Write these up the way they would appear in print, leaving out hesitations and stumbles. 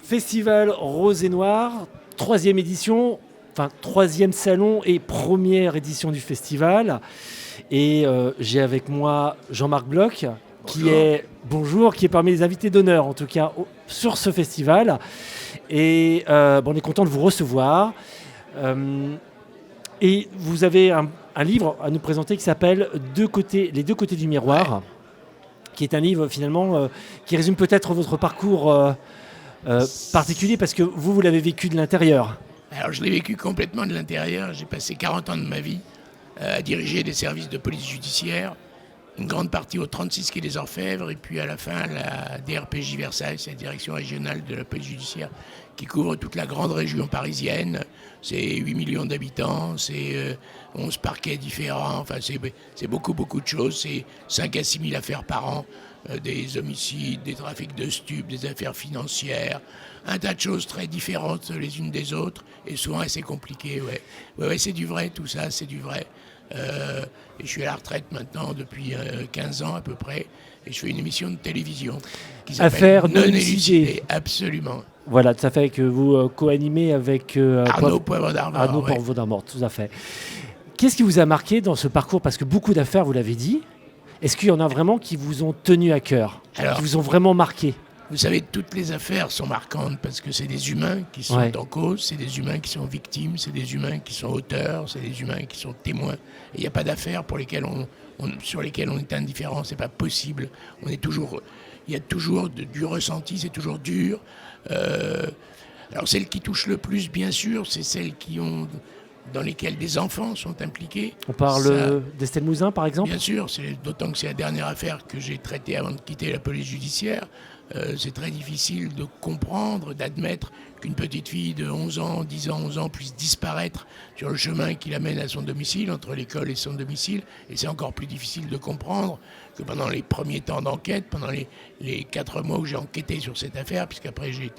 Festival Rose et Noir, troisième édition, enfin troisième salon et première édition du festival. Et j'ai avec moi Jean-Marc Bloch, qui est parmi les invités d'honneur, en tout cas, sur ce festival. Et on est content de vous recevoir. Et vous avez un livre à nous présenter qui s'appelle Les deux côtés du miroir, qui est un livre finalement qui résume peut-être votre parcours particulier, parce que vous l'avez vécu de l'intérieur. Alors je l'ai vécu complètement de l'intérieur. J'ai passé 40 ans de ma vie à diriger des services de police judiciaire, une grande partie au 36 quai des Orfèvres, et puis à la fin la DRPJ Versailles, c'est la direction régionale de la police judiciaire, qui couvre toute la grande région parisienne. C'est 8 millions d'habitants, c'est 11 parquets différents, enfin c'est beaucoup de choses, c'est 5 à 6 000 affaires par an, des homicides, des trafics de stupes, des affaires financières, un tas de choses très différentes les unes des autres, et souvent assez compliquées, ouais, c'est du vrai tout ça, c'est du vrai. Et je suis à la retraite maintenant depuis 15 ans à peu près, et je fais une émission de télévision qui s'appelle Affaires Non élucidées. Absolument. Voilà, tout à fait, que vous co-animez avec Arnaud Poivre d'Armor. Arnaud Poivre d'Armor, tout à fait. Qu'est-ce qui vous a marqué dans ce parcours? Parce que beaucoup d'affaires, vous l'avez dit. Est-ce qu'il y en a vraiment qui vous ont tenu à cœur, qui vous ont vraiment marqué? Vous savez, toutes les affaires sont marquantes parce que c'est des humains qui sont en cause, c'est des humains qui sont victimes, c'est des humains qui sont auteurs, c'est des humains qui sont témoins. Et il n'y a pas d'affaires sur lesquelles on est indifférent, c'est pas possible. Il y a toujours du ressenti, c'est toujours dur. Alors celles qui touchent le plus, bien sûr, c'est celles dans lesquelles des enfants sont impliqués. On parle d'Estelle Mouzin, par exemple? Bien sûr, d'autant que c'est la dernière affaire que j'ai traitée avant de quitter la police judiciaire. C'est très difficile de comprendre, d'admettre qu'une petite fille de 11 ans, 10 ans, 11 ans puisse disparaître sur le chemin qui l'amène à son domicile, entre l'école et son domicile. Et c'est encore plus difficile de comprendre que pendant les premiers temps d'enquête, pendant les 4 mois où j'ai enquêté sur cette affaire, puisqu'après j'ai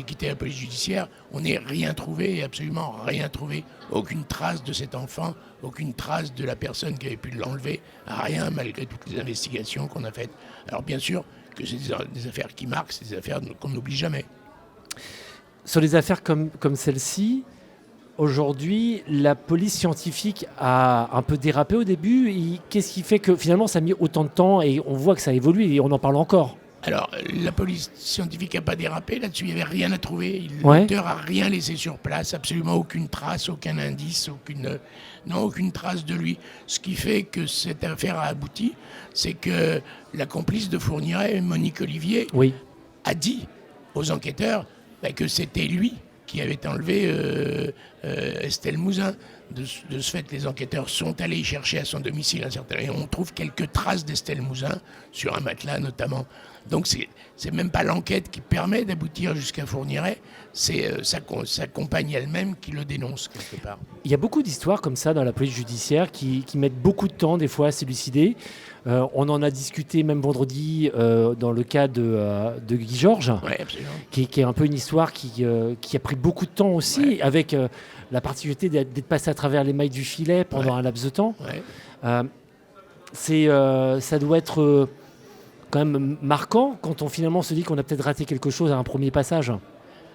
quitté la police judiciaire, on n'ait rien trouvé, absolument rien trouvé. Aucune trace de cet enfant, aucune trace de la personne qui avait pu l'enlever, rien, malgré toutes les investigations qu'on a faites. Alors bien sûr que c'est des affaires qui marquent, c'est des affaires qu'on n'oublie jamais. Sur les affaires comme celle-ci, aujourd'hui, la police scientifique a un peu dérapé au début. Qu'est-ce qui fait que finalement ça a mis autant de temps et on voit que ça évolue et on en parle encore? Alors, la police scientifique n'a pas dérapé là-dessus, il n'y avait rien à trouver. L'auteur n'a rien laissé sur place, absolument aucune trace, aucun indice, aucune trace de lui. Ce qui fait que cette affaire a abouti, c'est que la complice de Fourniret, Monique Olivier, a dit aux enquêteurs que c'était lui qui avait enlevé Estelle Mouzin. De ce fait, les enquêteurs sont allés chercher à son domicile et on trouve quelques traces d'Estelle Mouzin sur un matelas notamment. Donc c'est même pas l'enquête qui permet d'aboutir jusqu'à Fourniret, c'est sa compagne elle-même qui le dénonce quelque part. Il y a beaucoup d'histoires comme ça dans la police judiciaire qui mettent beaucoup de temps des fois à s'élucider. On en a discuté même vendredi dans le cas de Guy Georges, qui est un peu une histoire qui a pris beaucoup de temps aussi, avec la particularité d'être passé à travers les mailles du filet pendant un laps de temps. Ça doit être quand même marquant quand on finalement se dit qu'on a peut-être raté quelque chose à un premier passage.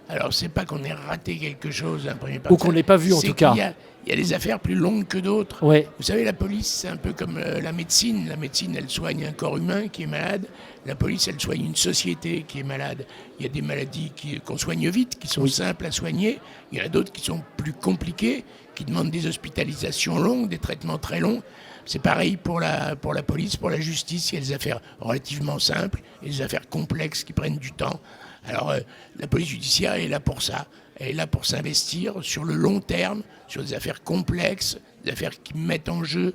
Alors c'est pas qu'on ait raté quelque chose à un premier passage. Ou qu'on ne l'ait pas vu en tout cas. Il y a des affaires plus longues que d'autres. Ouais. Vous savez, la police, c'est un peu comme la médecine. La médecine, elle soigne un corps humain qui est malade. La police, elle soigne une société qui est malade. Il y a des maladies qu'on soigne vite, qui sont simples à soigner. Il y en a d'autres qui sont plus compliquées, qui demandent des hospitalisations longues, des traitements très longs. C'est pareil pour la police, pour la justice. Il y a des affaires relativement simples et des affaires complexes qui prennent du temps. Alors, la police judiciaire est là pour ça. Elle est là pour s'investir sur le long terme, sur des affaires complexes, des affaires qui mettent en jeu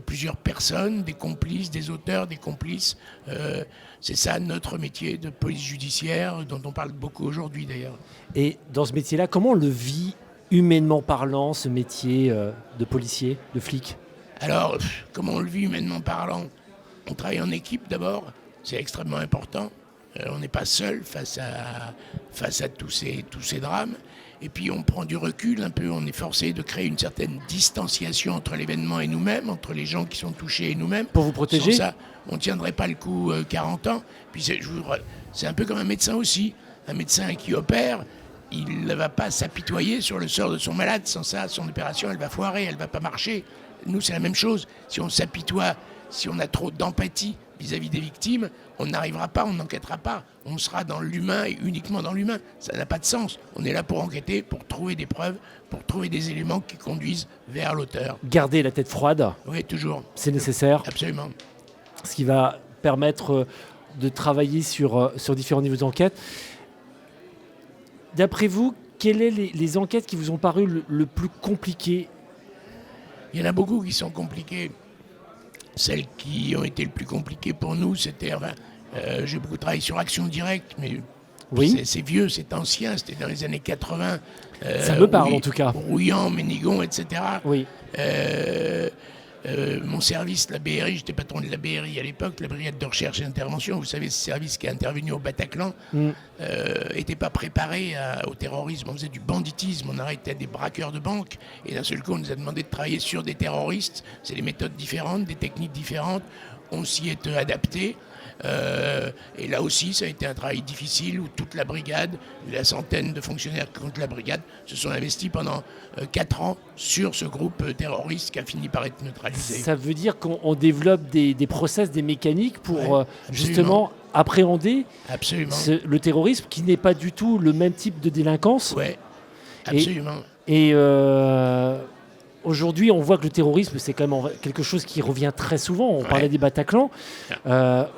plusieurs personnes, des complices, des auteurs, des complices. C'est ça notre métier de police judiciaire, dont on parle beaucoup aujourd'hui d'ailleurs. Et dans ce métier-là, comment on le vit humainement parlant, ce métier de policier, de flic? Alors, comment on le vit humainement parlant? On travaille en équipe d'abord, c'est extrêmement important. On n'est pas seul face à tous ces drames. Et puis on prend du recul un peu, on est forcé de créer une certaine distanciation entre l'événement et nous-mêmes, entre les gens qui sont touchés et nous-mêmes. Pour vous protéger? Sans ça, on ne tiendrait pas le coup 40 ans. Puis c'est un peu comme un médecin aussi. Un médecin qui opère, il ne va pas s'apitoyer sur le sort de son malade. Sans ça, son opération, elle va foirer, elle ne va pas marcher. Nous, c'est la même chose. Si on s'apitoie, si on a trop d'empathie vis-à-vis des victimes, on n'arrivera pas, on n'enquêtera pas. On sera dans l'humain et uniquement dans l'humain. Ça n'a pas de sens. On est là pour enquêter, pour trouver des preuves, pour trouver des éléments qui conduisent vers l'auteur. Garder la tête froide. Oui, toujours. C'est nécessaire. Absolument. Ce qui va permettre de travailler sur différents niveaux d'enquête. D'après vous, quelles sont les enquêtes qui vous ont paru le plus compliquées ? Il y en a beaucoup qui sont compliquées. Celles qui ont été le plus compliquées pour nous, c'était... j'ai beaucoup travaillé sur Action Directe, mais oui. c'est vieux, c'est ancien, c'était dans les années 80. Ça me parle en tout cas. Rouillant, Ménigon, etc. Oui. Mon service, la BRI, j'étais patron de la BRI à l'époque, la Brigade de Recherche et d'Intervention, vous savez, ce service qui est intervenu au Bataclan, n'était pas préparé au terrorisme. On faisait du banditisme, on arrêtait des braqueurs de banque, et d'un seul coup, on nous a demandé de travailler sur des terroristes. C'est des méthodes différentes, des techniques différentes, on s'y est adapté. Et là aussi, ça a été un travail difficile où toute la brigade, la centaine de fonctionnaires contre la brigade, se sont investis pendant 4 ans sur ce groupe terroriste qui a fini par être neutralisé. Ça veut dire qu'on développe des process, des mécaniques pour justement appréhender le terrorisme qui n'est pas du tout le même type de délinquance. Oui, absolument. Et aujourd'hui, on voit que le terrorisme, c'est quand même quelque chose qui revient très souvent. On parlait des Bataclan.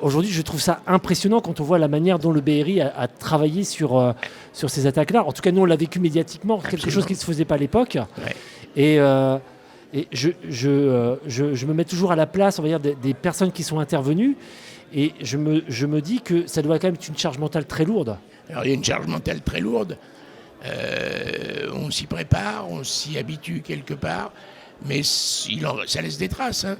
Aujourd'hui, je trouve ça impressionnant quand on voit la manière dont le BRI a travaillé sur ces attaques-là. En tout cas, nous, on l'a vécu médiatiquement, quelque chose qui ne se faisait pas à l'époque. Et je me mets toujours à la place, on va dire, des personnes qui sont intervenues. Et je me dis que ça doit quand même être une charge mentale très lourde. Alors, il y a une charge mentale très lourde. On s'y prépare, on s'y habitue quelque part, mais ça laisse des traces. Hein.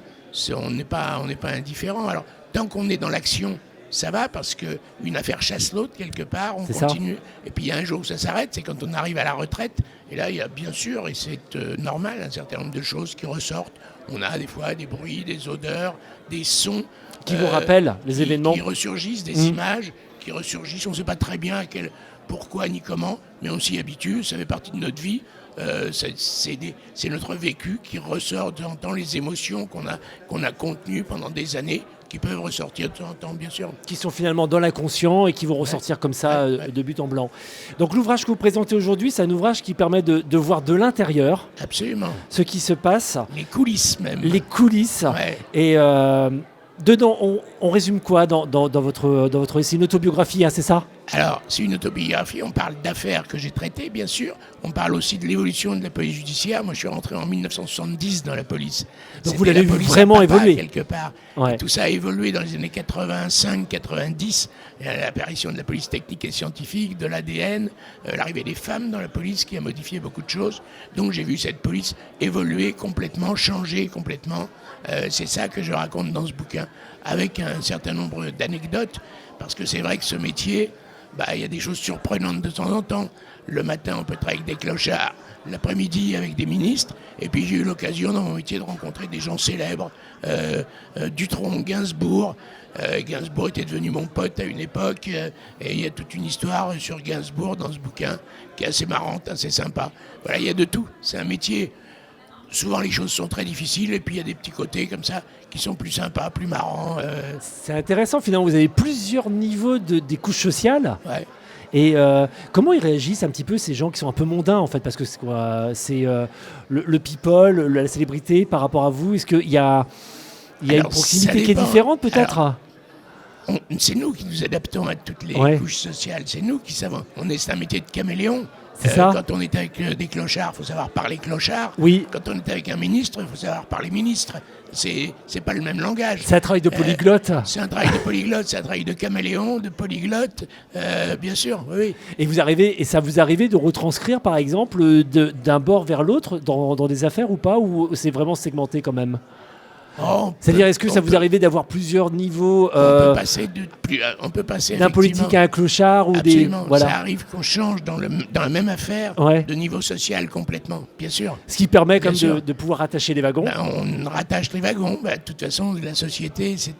On n'est pas indifférent. Alors, tant qu'on est dans l'action, ça va, parce qu'une affaire chasse l'autre quelque part, on continue. Ça. Et puis il y a un jour où ça s'arrête, c'est quand on arrive à la retraite. Et là, il y a bien sûr, et c'est normal, un certain nombre de choses qui ressortent. On a des fois des bruits, des odeurs, des sons. Qui vous rappellent les événements. Qui ressurgissent, des images qui ressurgissent. On ne sait pas très bien pourquoi ni comment, mais on s'y habitue, ça fait partie de notre vie. C'est notre vécu qui ressort de temps en temps, les émotions qu'on a contenues pendant des années, qui peuvent ressortir de temps en temps, bien sûr. Qui sont finalement dans l'inconscient et qui vont ressortir comme ça, de but en blanc. Donc l'ouvrage que vous présentez aujourd'hui, c'est un ouvrage qui permet de voir de l'intérieur. Absolument. Ce qui se passe. Les coulisses même. Les coulisses. Ouais. Et dedans, on résume quoi dans votre... C'est une autobiographie, hein, c'est ça ? Alors, c'est une autobiographie, on parle d'affaires que j'ai traitées, bien sûr. On parle aussi de l'évolution de la police judiciaire. Moi, je suis rentré en 1970 dans la police. Donc, vous l'avez vu vraiment évoluer quelque part. Et tout ça a évolué dans les années 85-90. L'apparition de la police technique et scientifique, de l'ADN, l'arrivée des femmes dans la police qui a modifié beaucoup de choses. Donc, j'ai vu cette police évoluer complètement, changer complètement. C'est ça que je raconte dans ce bouquin, avec un certain nombre d'anecdotes, parce que c'est vrai que ce métier... il y a des choses surprenantes de temps en temps. Le matin, on peut travailler avec des clochards. L'après-midi, avec des ministres. Et puis, j'ai eu l'occasion dans mon métier de rencontrer des gens célèbres. Dutronc, Gainsbourg. Gainsbourg était devenu mon pote à une époque. Et il y a toute une histoire sur Gainsbourg dans ce bouquin qui est assez marrante, assez sympa. Voilà, il y a de tout. C'est un métier... Souvent, les choses sont très difficiles, et puis il y a des petits côtés comme ça qui sont plus sympas, plus marrants. C'est intéressant, finalement, vous avez plusieurs niveaux des couches sociales. Ouais. Et comment ils réagissent un petit peu, ces gens qui sont un peu mondains, en fait, parce que c'est quoi ? C'est le people, la célébrité par rapport à vous. Est-ce qu'il y a une proximité qui est différente, peut-être ? C'est nous qui nous adaptons à toutes les couches sociales. C'est nous qui savons. C'est un métier de caméléon. C'est ça. Quand on est avec des clochards, il faut savoir parler clochards. Oui. Quand on est avec un ministre, il faut savoir parler ministre. C'est pas le même langage. C'est un travail de polyglotte. C'est un travail de polyglotte, c'est un travail de caméléon, de polyglotte, bien sûr, oui. Et ça vous arrive de retranscrire, par exemple, d'un bord vers l'autre dans des affaires ou pas, ou c'est vraiment segmenté quand même ? C'est-à-dire, est-ce que ça vous arrive d'avoir plusieurs niveaux on peut passer d'un politique à un clochard ou absolument. Voilà. Ça arrive qu'on change dans la même affaire de niveau social complètement, bien sûr. Ce qui permet comme de pouvoir rattacher les wagons. On rattache les wagons. De toute façon, la société, c'est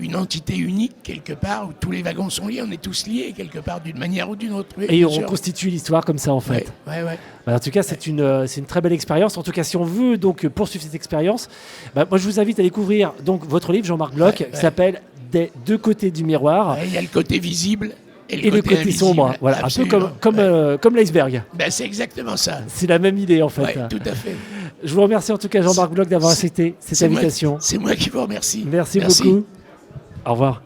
une entité unique quelque part où tous les wagons sont liés, on est tous liés quelque part d'une manière ou d'une autre. Oui, Et on sûr. reconstitue l'histoire comme ça en fait. Ouais. Bah, en tout cas, c'est une très belle expérience. En tout cas, si on veut donc poursuivre cette expérience, moi je vous invite à découvrir donc votre livre, Jean-Marc Bloch, qui s'appelle Des deux côtés du miroir. Il y a le côté visible et le côté invisible. sombre. Voilà, Absolument. un peu comme l'iceberg. Ben, c'est exactement ça. C'est la même idée en fait. Ouais, tout à fait. Je vous remercie en tout cas Jean-Marc Bloch d'avoir accepté cette invitation. C'est moi qui vous remercie. Merci beaucoup. Au revoir.